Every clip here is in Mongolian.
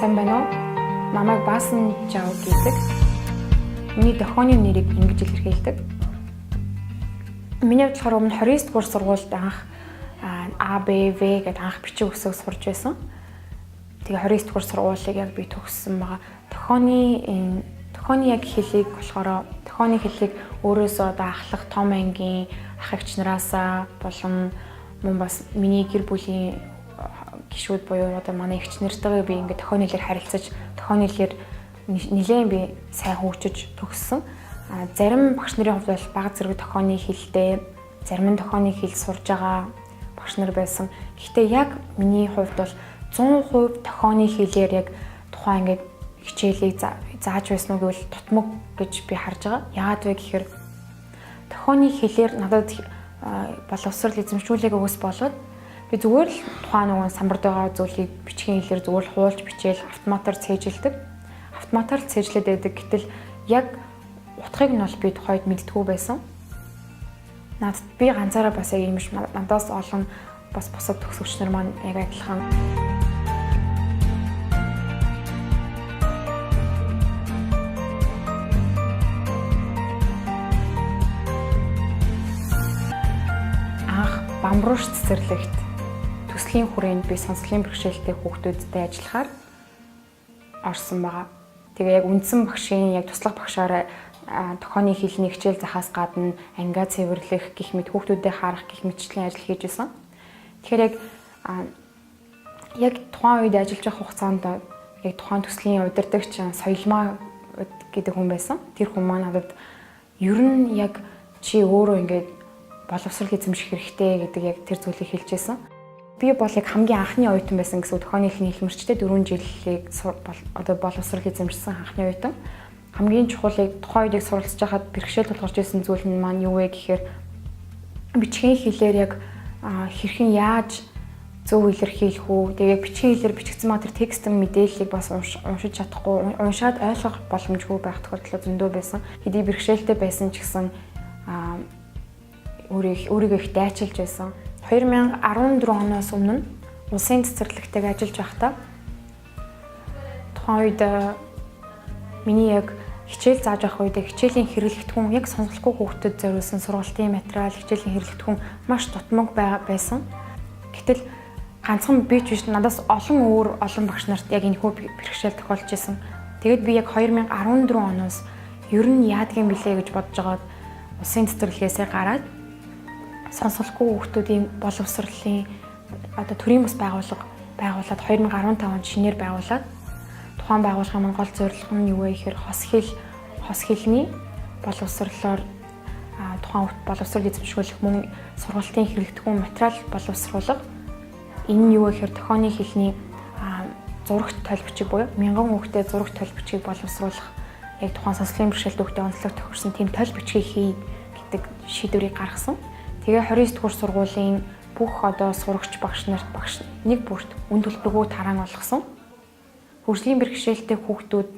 Сайн байна уу? Намайг Баасан Жав гэдэг. Миний дохооны нэрийг ингэж илэрхийлдэг. Миний хувьд өмнө 29 дугаар сургуульд анх А, Б, В гэдэг анх бичиг үсэг сурж байсан. Тэгээ 29 дугаар сургуулийг яг би төгссөн байгаа. Дохооны яг хэлийг болохоор дохооны хэлийг өөрөөсөө одоо ахлах том ангийн ах эгч нараасаа болон мөн бас миний гэр бүлийн гишүүд буюу одоо манай эгч нартайгаа би ингээд дохооны хэлээр харилцаж дохооны хэлээр нэлээд би сайн хөгжиж төгссөн. Зарим багш нарын хувьд бол бага зэрэг дохооны хэлтэй, зарим нь дохооны хэл сурж байгаа багш нар байсан. Гэхдээ яг миний хувьд бол 100% дохооны хэлээр яг тухайн ингээд хичээлийг зааж байсан уу гэвэл тутмаг гэж би харж байгаа. Яагаад вэ гэхээр дохооны хэлээр надад боловсрол эзэмшүүлэг өгс болоод би зүгээр л тухайн нэгэн самбарт байгаа зүйлийг бичгийн хэлээр зүгээр л хуулж бичээл автоматар цээжилдэг. Автоматар цээжлээд байдаг. Гэтэл яг утгыг нь бол би тухайд мэддэггүй байсан. Надад би ганцаараа бас яг юм биш надаас олон бас бусад төгсөгч нар маань яг адилхан бамбууш цэцэрлэгт төслийн хүрээнд би сонслын бэрхшээлтэй хүүхдүүдтэй ажиллахаар орсон байгаа. Тэгээ яг үндсэн багшийн яг туслах багшаараа дохооны хэлний хичээл захаас гадна ангиа цэвэрлэх гэх мэт хүүхдүүдэд харах гэх мэтчлийн ажил хийж байсан. Тэгэхээр яг тухайн үед ажиллаж байх хугацаанд яг тухайн төслийн удирдагч Соёлмаа гэдэг хүн байсан. Тэр хүн маань надад ер нь яг чи өөрөө ингээд боловсрол эзэмших хэрэгтэй гэдэг яг тэр зүйлийг хэлж байсан. Би бол яг хамгийн анхны оюутан байсан гэсэн дохооны хэлний хэлмэрчтэй 4 жилийг одоо боловсрол эзэмшсэн анхны оюутан. Хамгийн чухлыг тухайн үеийг суралцж байхад бэрхшээл тулгарч байсан зүйл нь маань юу вэ гэхээр бичгийн хэлээр яг хэрхэн яаж зөв илэрхийлэх үү. Тэгээ яг бичгийн хэлээр бичигдсэн маа тэр текстэн мэдээллийг бас уншиж чадахгүй, уншаад ойлгох боломжгүй байх тохиолдол зөндөө байсан. Хэдий бэрхшээлтэй байсан ч гэсэн өөрийгөө их дайчилж байсан. 2014 оноос өмнө улсын цэцэрлэгтэйг ажиллаж байхдаа тухайн үед миний яг хичээл зааж байх үед хичээлийн хэрэглэгдэхүүн яг сонслохгүй хүүхдэд зориулсан сургалтын материал, хичээлийн хэрэглэгдэхүүн маш дутмаг байсан. Гэтэл ганцхан би ч биш надаас олон багш нарт яг энэ хөө бэрхшээл тохиолж байсан. Тэгэд би яг 2014 оноос ер нь яадгийн билээ гэж бодож байгаад улсын цэцэрлэгээс гараад сонсголгүй хүүхдүүдийн боловсролын одоо төрийн бас байгуулад 2015 онд шинээр байгуулад тухайн байгууллагын маань гол зорилго нь юу вэ гэхээр хос хэлний боловсролоор тухайн боловсрол эзэмшүүлэх мөн сургалтын хэрэглэдэхүүн материал боловсруулах энэ юу вэ гэхээр дохооны хэлний зурагт толбичиг буюу 1000 хүүхдэд зурагт толбичгийг боловсруулах яг тухайн сонслын бэрхшээлтэй хүүхдэд онцлог тохирсон тийм толбичгийг хий гэдэг шийдвэрийг гаргасан. Тэгээ 29 дугаар сургуулийн бүх одоо сурагч багш нарт нэг бүрт үн төлбөргүй тараан болгосон. Хөгжлийн бэрхшээлтэй хүүхдүүд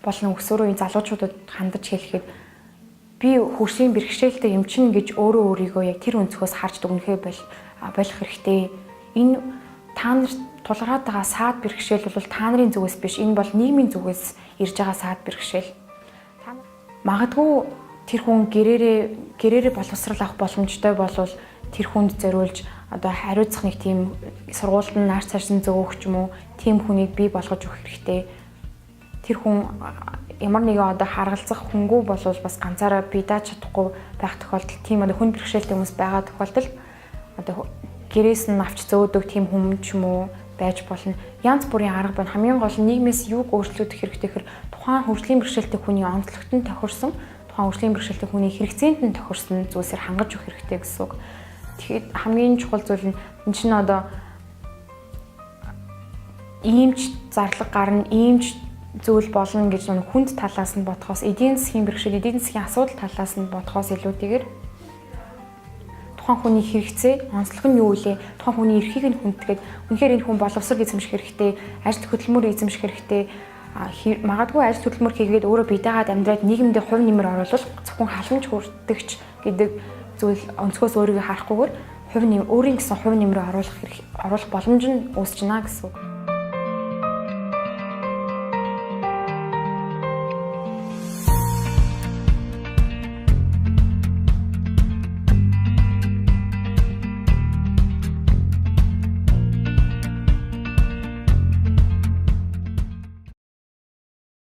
болон өсвөр үеийн залуучуудад хандаж хэлэхэд би хөгжлийн бэрхшээлтэй юм чинь гэж өөрийгөө яг тэр өнцгөөс харж дүгнэхээ болох хэрэгтэй. Энэ та нарт тулгараад байгаа саад бэрхшээл бол та нарын зүгээс биш, энэ бол нийгмийн зүгээс ирж байгаа саад бэрхшээл. Магадгүй тэр хүн гэрээрээ боловсрал авах боломжтой болвол тэр хүнд зориулж одоо хариуцах нэг тийм сургуульд нь наач цаашин зөөгөх ч юм уу тийм хүнийг бий болгож өгөх хэрэгтэй. Тэр хүн ямар нэгэн одоо харгалзах хүнгүй болвол бас ганцаараа бие дааж чадахгүй байх тохиолдолд тийм одоо хүн бэрхшээлтэй хүмүүс байгаа тохиолдолд одоо гэрээс нь авч зөөдөг тийм хүн ч юм уу байж болно. Янз бүрийн арга байна. Хамгийн гол нь нийгмээс юуг өөрчлөгдөх хэрэгтэй гэхээр тухайн хөгжлийн бэрхшээлтэй хүний онцлогт нь тохирсон хөгжлийн бэрхшээлтэй хүний хэрэгцээнд нь тохирсон зүйлсээр хангаж өгөх хэрэгтэй гэсэн үг. Тэгэхээр хамгийн чухал зүйл нь энэ чинь одоо иймч зарлаг гарна, иймч зүйл болно гэж хүнд талаас нь бодохоос эдийн засгийн бэрхшээл, эдийн засгийн асуудал талаас нь бодохоос илүүтэйгээр тухайн хүний хэрэгцээ, онцлог нь юу вэ? Тухайн хүний эрхийг нь хүндэтгээд үнэхээр энэ хүн боловсрол эзэмших хэрэгтэй, ажил хөдөлмөр эзэмших хэрэгтэй. Магадгүй ажил хөдөлмөр хийгээд өөрөө бие дагаад амьдраад нийгэмдээ хувь нэмэр оруулах зөвхөн халамж хүртэгч гэдэг зүйл өнцгөөс өөрийгөө харахгүйгээр өөрийн гэсэн хувь нэмрээ оруулах боломж нь үүсэж байна гэсэн үг.